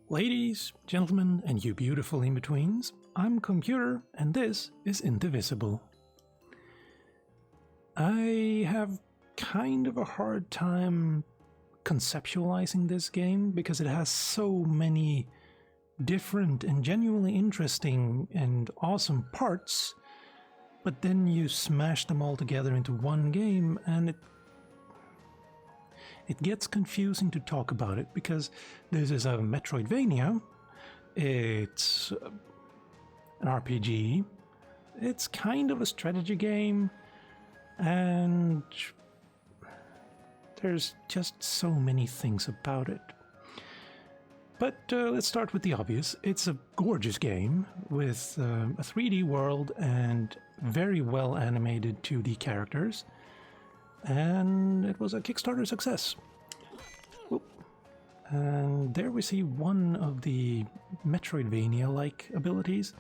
Ladies, gentlemen, and you beautiful in-betweens, I'm Calmputer, and this is Indivisible. I have kind of a hard time conceptualizing this game because it has so many different and genuinely interesting and awesome parts, but then you smash them all together into one game and it gets confusing to talk about it because this is a Metroidvania, it's an RPG, it's kind of a strategy game, and there's just so many things about it. But let's start with the obvious. It's a gorgeous game with a 3D world and very well animated 2D characters. And it was a Kickstarter success. Oop. And there we see one of the Metroidvania-like abilities.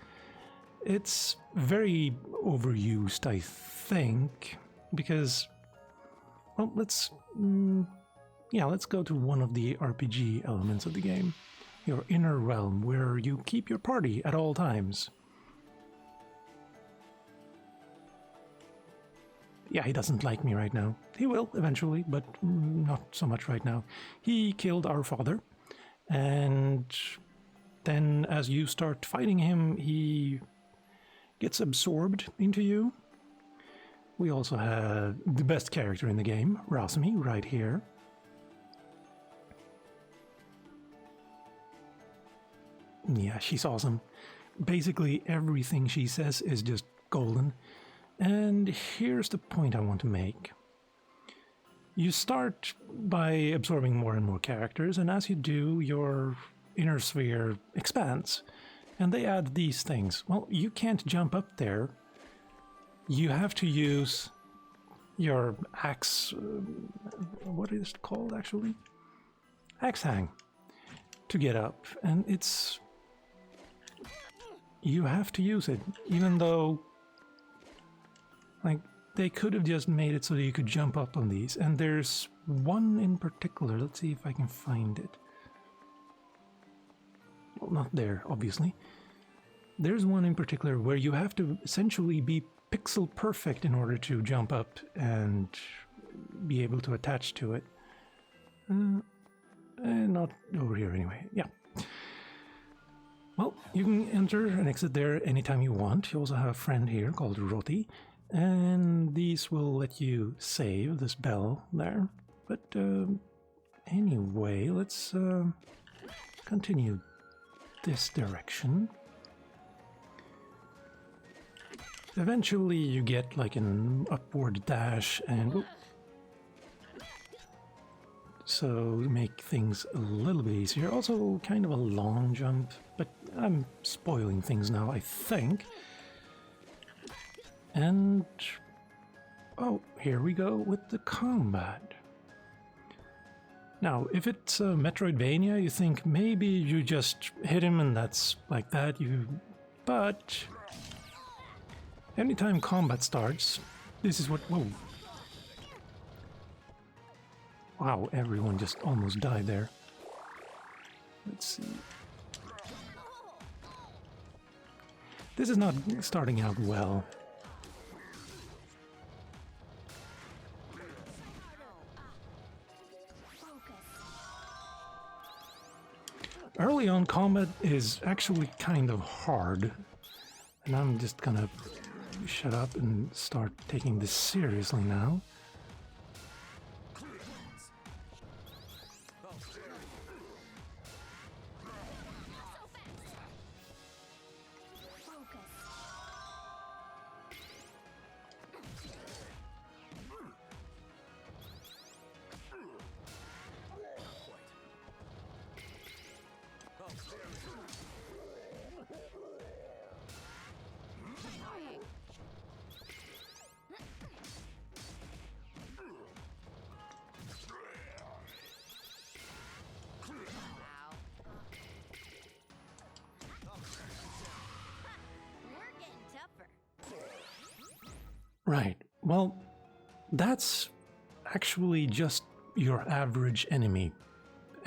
It's very overused, I think, because, well, let's go to one of the RPG elements of the game. Your inner realm, where you keep your party at all times. Yeah, he doesn't like me right now. He will eventually, but not so much right now. He killed our father, and then as you start fighting him, he gets absorbed into you. We also have the best character in the game, Rasmi, right here. Yeah, she's awesome. Basically, everything she says is just golden. And here's the point I want to make. You start by absorbing more and more characters, and as you do, your inner sphere expands. And they add these things. Well, you can't jump up there. You have to use your axe... what is it called, actually? Axe hang. To get up. And it's... you have to use it, even though... like, they could have just made it so that you could jump up on these. And there's one in particular. Let's see if I can find it. Well, not there, obviously. There's one in particular where you have to essentially be pixel perfect in order to jump up and be able to attach to it. Not over here anyway. Yeah. Well, you can enter and exit there anytime you want. You also have a friend here called Roti. And these will let you save this bell there. But anyway, let's continue this direction. Eventually you get like an upward dash and... so make things a little bit easier. Also kind of a long jump, but I'm spoiling things now, I think. And, oh, here we go with the combat. Now, if it's a Metroidvania, you think maybe you just hit him and that's like that, but anytime combat starts, this is what, whoa. Wow, everyone just almost died there. Let's see. This is not starting out well. Early on, combat is actually kind of hard, and I'm just gonna shut up and start taking this seriously now. Right. Well, that's actually just your average enemy.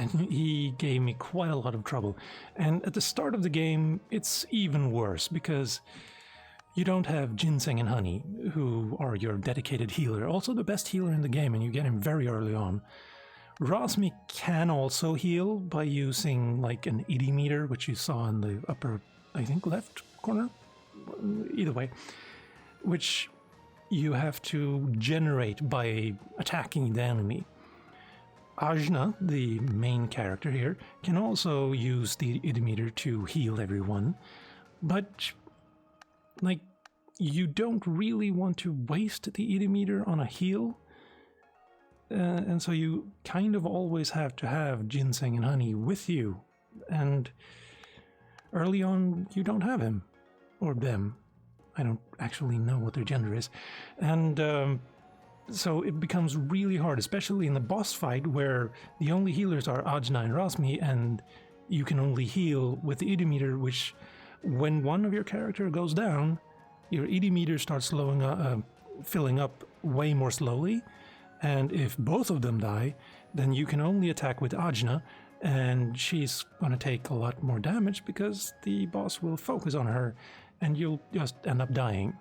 and he gave me quite a lot of trouble. And at the start of the game, it's even worse, because you don't have Ginseng and Honey, who are your dedicated healer, also the best healer in the game, and you get him very early on. Rosmi can also heal by using like an ED meter, which you saw in the upper, I think, left corner? Either way. Which you have to generate by attacking the enemy. Ajna, the main character here, can also use the ED meter to heal everyone, but like, you don't really want to waste the ED meter on a heal. And so you kind of always have to have Ginseng and Honey with you. And early on, you don't have him. Or them. I don't actually know what their gender is. And so it becomes really hard, especially in the boss fight, where the only healers are Ajna and Rosmi, and you can only heal with the ED meter, which, when one of your character goes down, your ED meter starts filling up way more slowly. And if both of them die, then you can only attack with Ajna, and she's going to take a lot more damage because the boss will focus on her, and you'll just end up dying.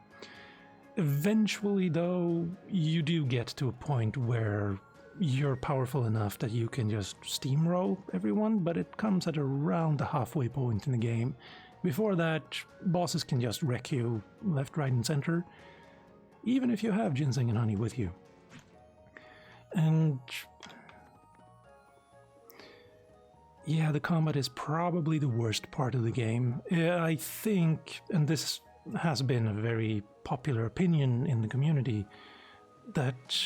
Eventually, though, you do get to a point where you're powerful enough that you can just steamroll everyone, but it comes at around the halfway point in the game. Before that, bosses can just wreck you left, right, and center, even if you have Ginseng and Honey with you. And yeah, the combat is probably the worst part of the game. I think, and this has been a very popular opinion in the community, that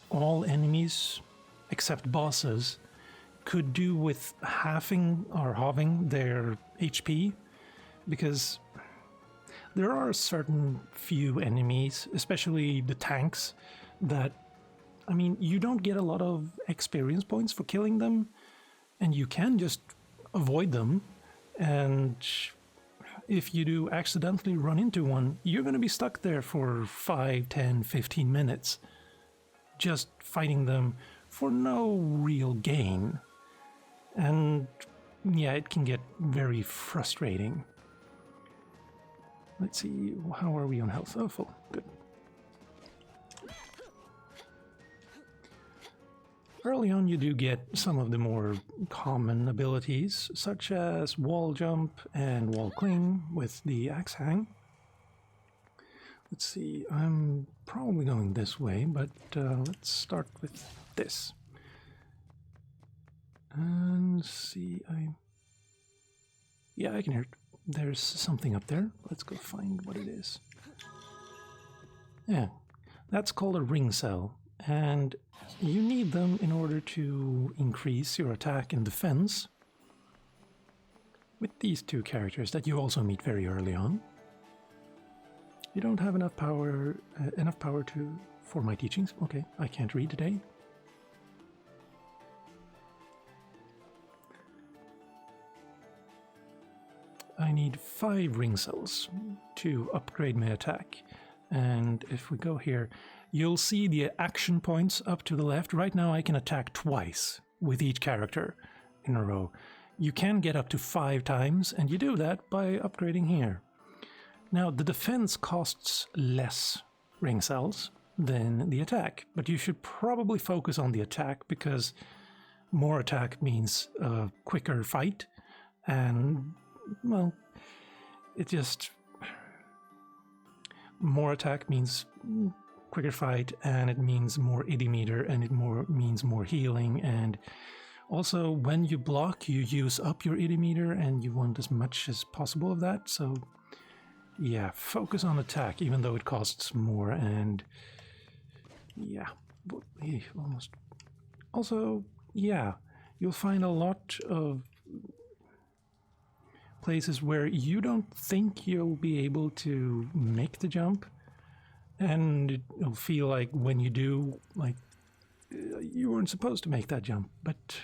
all enemies, except bosses, could do with halving their HP, because there are certain few enemies, especially the tanks, that, I mean, you don't get a lot of experience points for killing them, and you can just avoid them, and if you do accidentally run into one, you're going to be stuck there for 5, 10, 15 minutes, just fighting them for no real gain. And yeah, it can get very frustrating. Let's see, how are we on health? Oh, full. Good. Early on, you do get some of the more common abilities, such as wall jump and wall cling with the axe hang. Let's see, I'm probably going this way, but let's start with this. And see, yeah, I can hear it. There's something up there. Let's go find what it is. Yeah, that's called a ring cell, and you need them in order to increase your attack and defense with these two characters that you also meet very early on. You don't have enough power for my teachings. Okay, I can't read today. I need 5 ring cells to upgrade my attack. And if we go here, you'll see the action points up to the left. Right now I can attack twice with each character in a row. You can get up to 5 times, and you do that by upgrading here. Now, the defense costs less ring cells than the attack, but you should probably focus on the attack, because more attack means a quicker fight, and, well, it just... more attack means quicker fight, and it means more ED meter, and it means more healing, and also when you block, you use up your ED meter, and you want as much as possible of that, so yeah, focus on attack, even though it costs more, and yeah, almost. Also, yeah, you'll find a lot of places where you don't think you'll be able to make the jump, and it'll feel like when you do, like, you weren't supposed to make that jump, but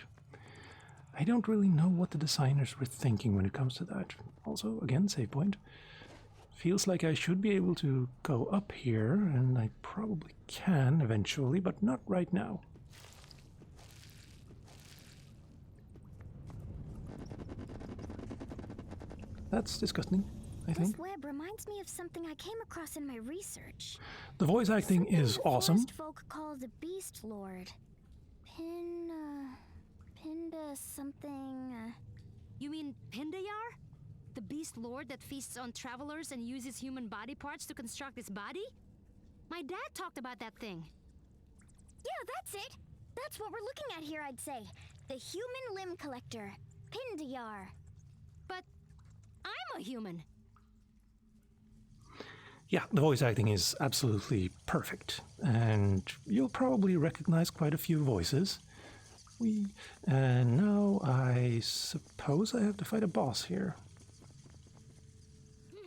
I don't really know what the designers were thinking when it comes to that. Also, again, save point. Feels like I should be able to go up here, and I probably can eventually, but not right now. That's disgusting, I think. This web reminds me of something I came across in my research. The voice acting Something is the awesome. forest folk call the Beast Lord. Pinda something. You mean Pindayar? The Beast Lord that feasts on travelers and uses human body parts to construct his body? My dad talked about that thing. Yeah, that's it. That's what we're looking at here, I'd say. The human limb collector, Pindayar. But I'm a human. Yeah, the voice acting is absolutely perfect, and you'll probably recognize quite a few voices. And now I suppose I have to fight a boss here.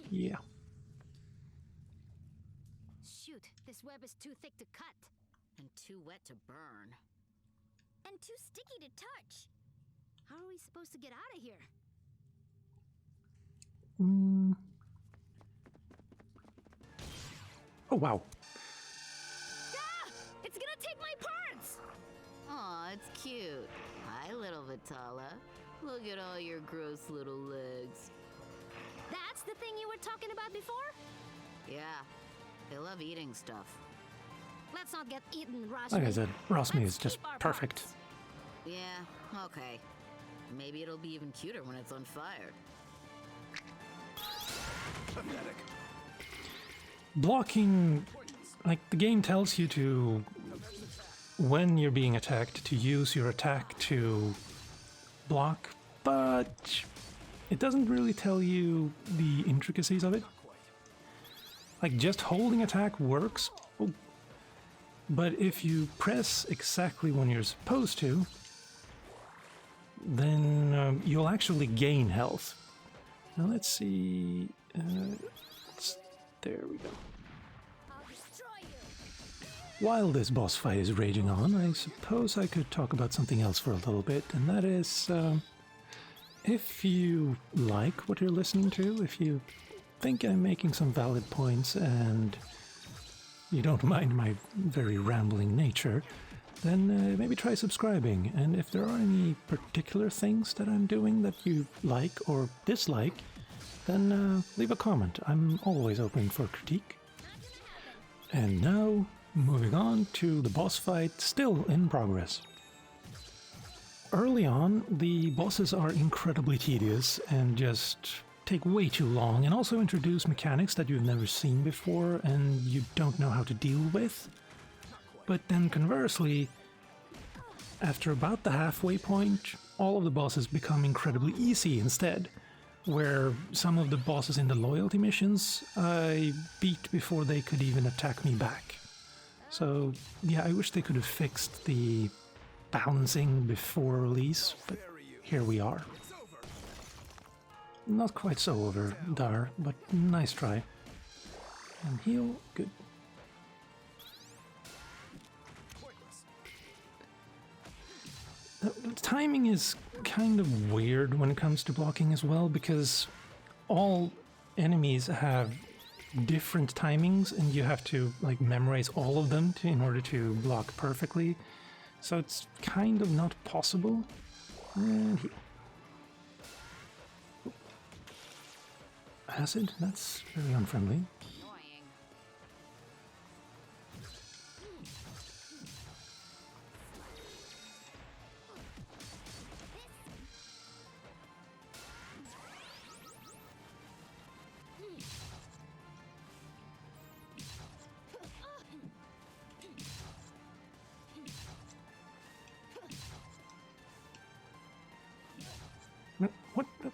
Yeah. Shoot, this web is too thick to cut. And too wet to burn. And too sticky to touch. How are we supposed to get out of here? Oh, wow. Ah! It's gonna take my parts! Aw, it's cute. Hi, little Vitala. Look at all your gross little legs. That's the thing you were talking about before? Yeah, they love eating stuff. Let's not get eaten, Rashmi. Like I said, Rosmi Let's is just keep our perfect. parts. Yeah, okay. Maybe it'll be even cuter when it's on fire. Blocking, like the game tells you to, when you're being attacked, to use your attack to block, but it doesn't really tell you the intricacies of it. Like just holding attack works, but if you press exactly when you're supposed to, then you'll actually gain health. Now let's see. There we go. While this boss fight is raging on, I suppose I could talk about something else for a little bit, and that is, if you like what you're listening to, if you think I'm making some valid points and you don't mind my very rambling nature, then maybe try subscribing. And if there are any particular things that I'm doing that you like or dislike, then leave a comment. I'm always open for critique. And now, moving on to the boss fight still in progress. Early on, the bosses are incredibly tedious and just take way too long, and also introduce mechanics that you've never seen before and you don't know how to deal with. But then conversely, after about the halfway point, all of the bosses become incredibly easy instead, where some of the bosses in the loyalty missions I beat before they could even attack me back. So yeah, I wish they could have fixed the balancing before release, but here we are. Not quite so over, Dar, but nice try. And heal, good. The timing is kind of weird when it comes to blocking as well, because all enemies have different timings and you have to like memorize all of them in order to block perfectly. So it's kind of not possible. And heal. Acid? That's very unfriendly. Annoying. What the?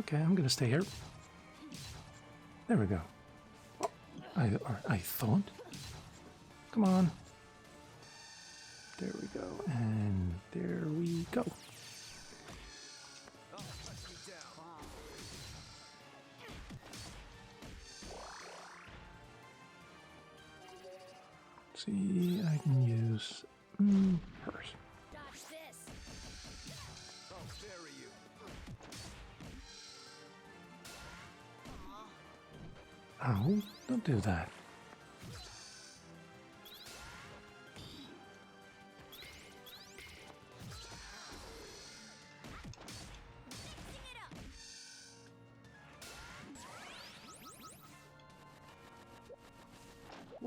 Okay, I'm gonna stay here. There we go. I thought. Come on. There we go, and there we go. See, I can use hers. Dodge this. Ow, don't do that.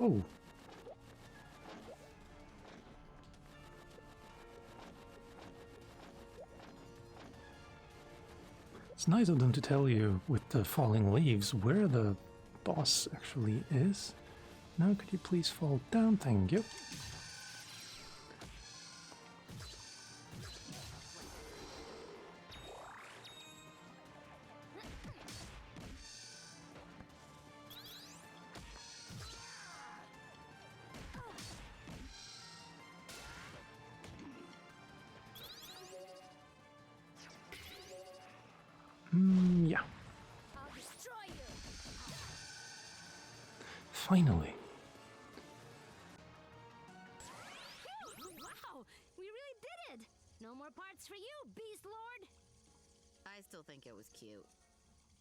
Oh. It's nice of them to tell you with the falling leaves where the boss actually is. Now could you please fall down? Thank you. Yeah. Finally. Wow, we really did it! No more parts for you, Beast Lord! I still think it was cute.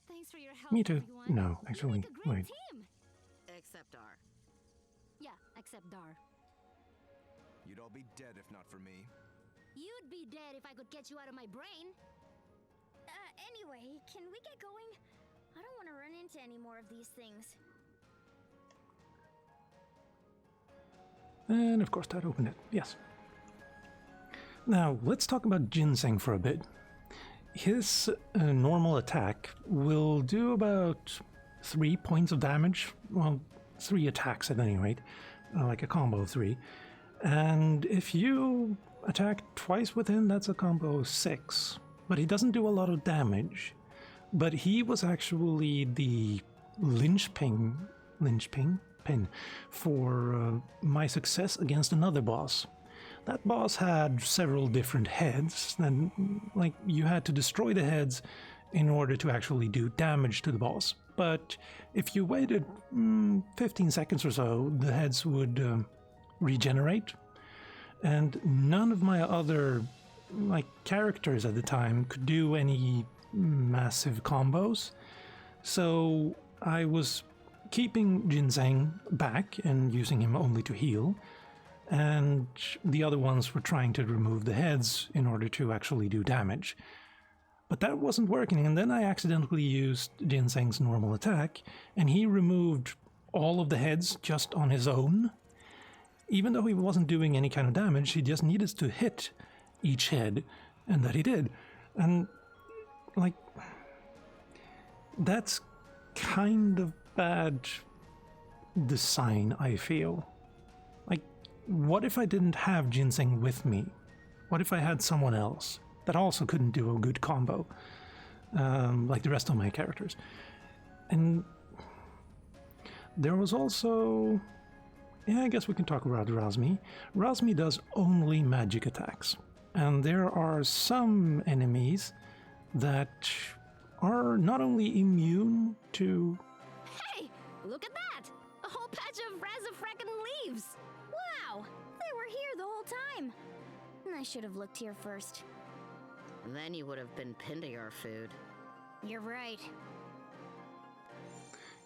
Thanks for your help, Me too. everyone. No, You actually, make a great wait. team. Except R. Yeah, except Dar. You'd all be dead if not for me. You'd be dead if I could get you out of my brain. Anyway, can we get going? I don't want to run into any more of these things. And of course that opened it, yes. Now, let's talk about Ginseng for a bit. His normal attack will do about 3 points of damage. Well, 3 attacks at any rate, like a combo of 3. And if you attack twice with him, that's a combo of 6. But he doesn't do a lot of damage. But he was actually the linchpin for my success against another boss. That boss had several different heads, and like you had to destroy the heads in order to actually do damage to the boss. But if you waited 15 seconds or so, the heads would regenerate. And none of my other characters at the time could do any massive combos. So I was keeping Ginseng back and using him only to heal. And the other ones were trying to remove the heads in order to actually do damage. But that wasn't working, and then I accidentally used Ginseng's normal attack, and he removed all of the heads just on his own. Even though he wasn't doing any kind of damage, he just needed to hit each head, and that he did. And, that's kind of bad design, I feel. What if I didn't have Ginseng with me? What if I had someone else that also couldn't do a good combo, like the rest of my characters? And there was also... I guess we can talk about Razmi. Razmi does only magic attacks. And there are some enemies that are not only immune to... Hey, look at that! A whole patch of razafrackin' leaves! Wow! They were here the whole time! I should have looked here first. Then you would have been Pindayar food. You're right.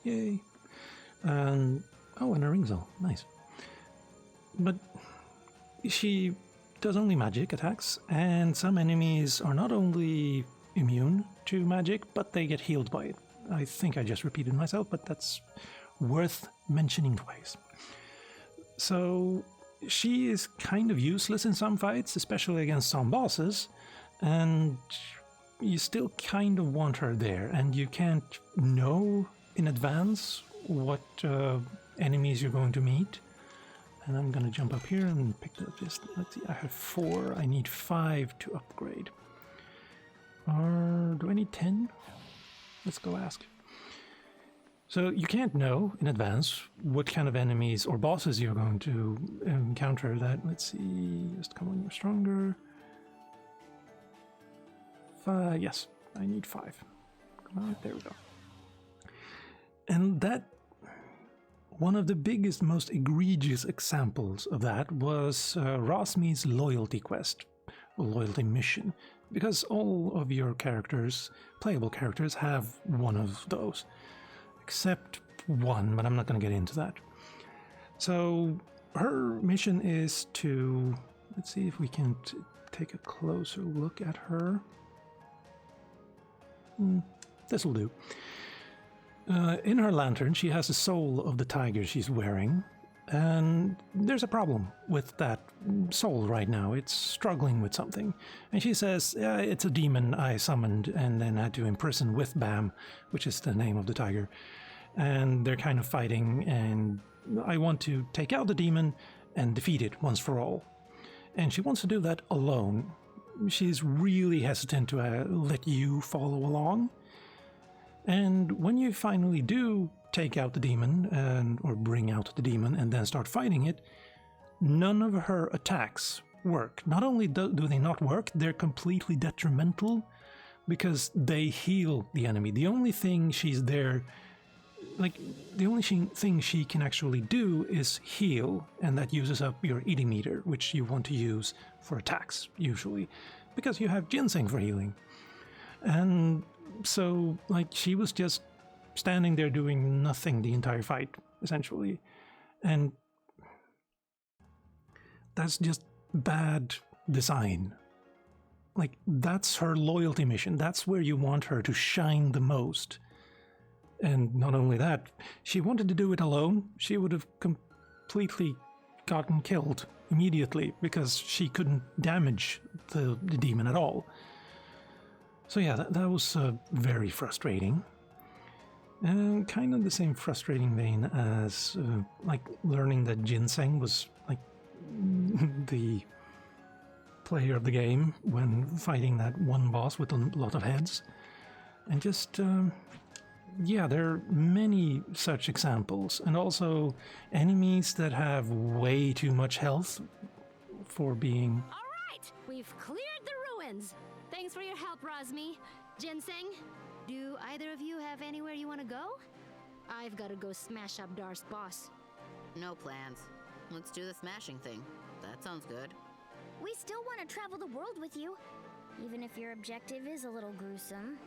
Yay. And a ring zone. Nice. But she does only magic attacks, and some enemies are not only immune to magic, but they get healed by it. I think I just repeated myself, but that's worth mentioning twice. So she is kind of useless in some fights, especially against some bosses, and you still kind of want her there, and you can't know in advance what enemies you're going to meet. And I'm gonna jump up here and pick up this. Let's see, I have 4, I need 5 to upgrade. Or do I need 10? Let's go ask. So you can't know in advance what kind of enemies or bosses you're going to encounter. That, let's see, just come on, you're stronger. 5, yes, I need 5. Come on, there we go. And that, one of the biggest, most egregious examples of that was Razmi's loyalty quest, or loyalty mission, because all of your characters, playable characters, have one of those. Except one, but I'm not going to get into that. So her mission is to... Let's see if we can take a closer look at her. This'll do. In her lantern, she has the soul of the tiger she's wearing, And there's a problem with that soul right now. It's struggling with something. And she says, yeah, it's a demon I summoned and then had to imprison with Bam, which is the name of the tiger. And they're kind of fighting, and I want to take out the demon and defeat it once for all. And she wants to do that alone. She's really hesitant to let you follow along. And when you finally do take out the demon, or bring out the demon and then start fighting it, none of her attacks work. Not only do they not work, they're completely detrimental because they heal the enemy. The only thing she's there, the only thing she can actually do is heal, and that uses up your eating meter, which you want to use for attacks, usually, because you have ginseng for healing. And so, she was just standing there doing nothing the entire fight, essentially. And that's just bad design. That's her loyalty mission. That's where you want her to shine the most. And not only that, she wanted to do it alone. She would have completely gotten killed immediately because she couldn't damage the demon at all. So yeah, that was very frustrating. And kind of the same frustrating vein as learning that ginseng was the player of the game when fighting that one boss with a lot of heads. And just there are many such examples, and also enemies that have way too much health for being... Alright, we've cleared the ruins. Thanks for your help, Rosmi. Ginseng, do either of you have anywhere you want to go? I've got to go smash up Dar's boss. No plans. Let's do the smashing thing. That sounds good. We still want to travel the world with you, even if your objective is a little gruesome.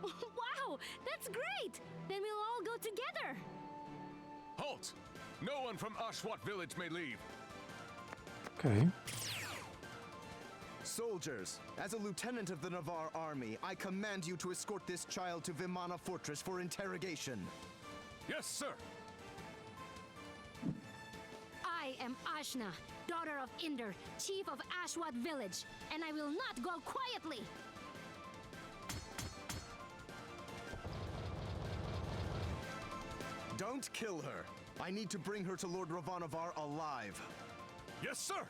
Wow, that's great! Then we'll all go together. Halt! No one from Ashwat village may leave. Okay. Soldiers, as a lieutenant of the Navarre army, I command you to escort this child to Vimana Fortress for interrogation. Yes, sir. I am Ashna, daughter of Inder, chief of Ashwat village, and I will not go quietly. Don't kill her. I need to bring her to Lord Ravanavar alive. Yes, sir.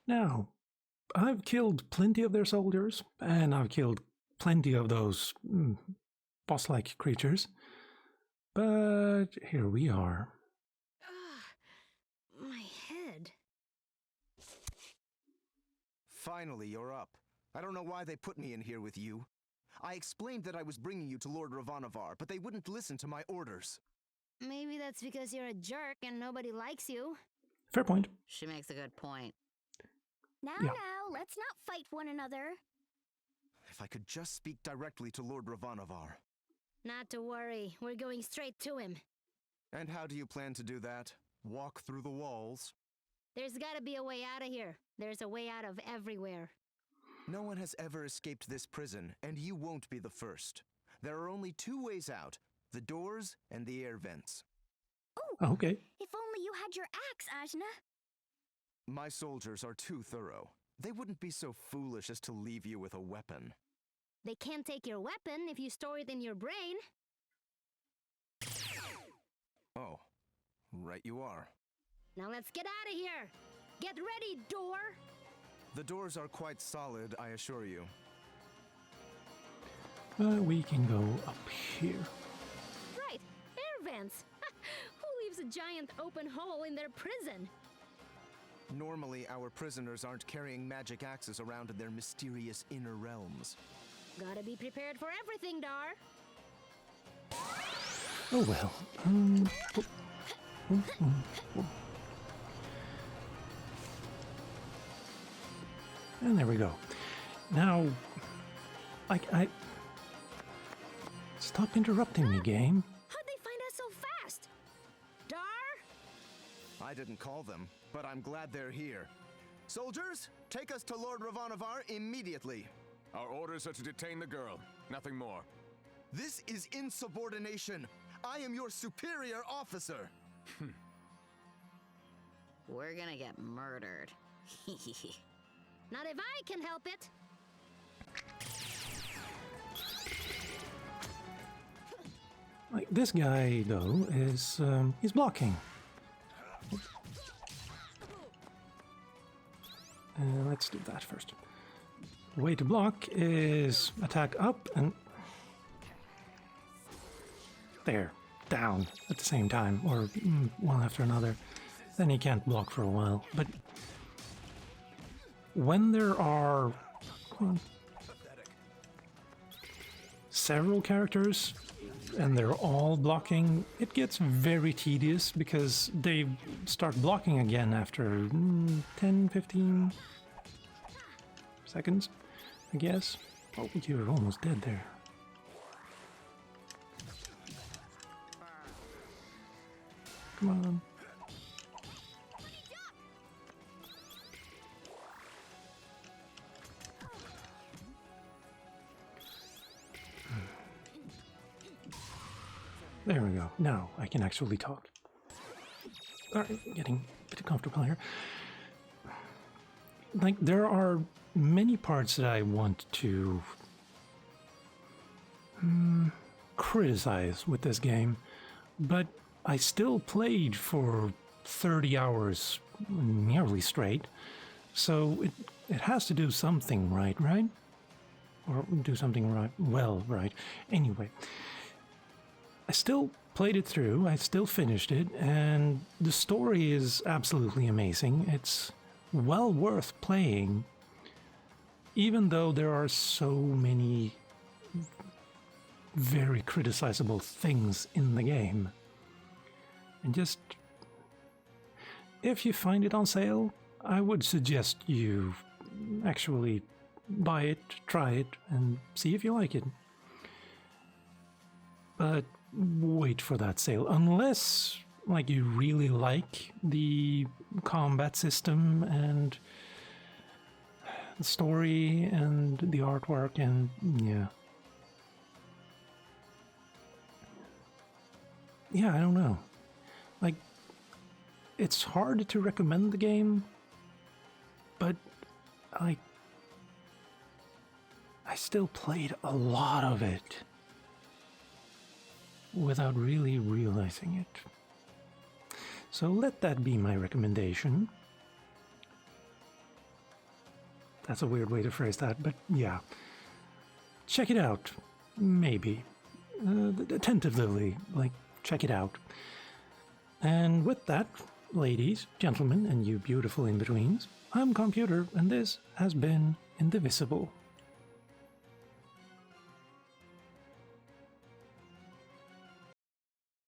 Now, I've killed plenty of their soldiers, and I've killed plenty of those boss-like creatures. But here we are. My head. Finally, you're up. I don't know why they put me in here with you. I explained that I was bringing you to Lord Ravanavar, but they wouldn't listen to my orders. Maybe that's because you're a jerk and nobody likes you. Fair point. She makes a good point. Now, let's not fight one another. If I could just speak directly to Lord Ravanavar. Not to worry, we're going straight to him. And how do you plan to do that? Walk through the walls? There's gotta be a way out of here. There's a way out of everywhere. No one has ever escaped this prison, and you won't be the first. There are only two ways out, the doors and the air vents. Oh, okay. If only you had your axe, Ajna. My soldiers are too thorough. They wouldn't be so foolish as to leave you with a weapon. They can't take your weapon if you store it in your brain. Oh, right you are. Now let's get out of here. Get ready, door. The doors are quite solid, I assure you. We can go up here. Right, air vents. Who leaves a giant open hole in their prison? Normally, our prisoners aren't carrying magic axes around in their mysterious inner realms. Gotta be prepared for everything, Dar. Oh well. And there we go. Now, I stop interrupting me, game. How'd they find us so fast? Dar? I didn't call them, but I'm glad they're here. Soldiers, take us to Lord Ravanavar immediately. Our orders are to detain the girl, nothing more. This is insubordination. I am your superior officer. We're gonna get murdered. Not if I can help it. Like, this guy, though, is, he's blocking. Let's do that first. The way to block is attack up and... there, down at the same time, or one after another. Then he can't block for a while. But when there are several characters and they're all blocking, it gets very tedious because they start blocking again after 10, 15 seconds, I guess. Oh, you're almost dead there. Come on. There we go. Now I can actually talk. Alright, getting a bit comfortable here. Like, there are many parts that I want to criticize with this game, but I still played for 30 hours nearly straight, so it has to do something right? Or do something right. Anyway, I still played it through, I still finished it, and the story is absolutely amazing. It's well worth playing, even though there are so many very criticizable things in the game. And just, if you find it on sale, I would suggest you actually buy it, try it, and see if you like it. But wait for that sale, unless like you really like the combat system and the story and the artwork, and yeah, I don't know. Like, it's hard to recommend the game, but I still played a lot of it without really realizing it. So let that be my recommendation. That's a weird way to phrase that, but yeah. Check it out. Maybe. Tentatively, like, check it out. And with that, ladies, gentlemen, and you beautiful in-betweens, I'm Calmputer, and this has been Indivisible.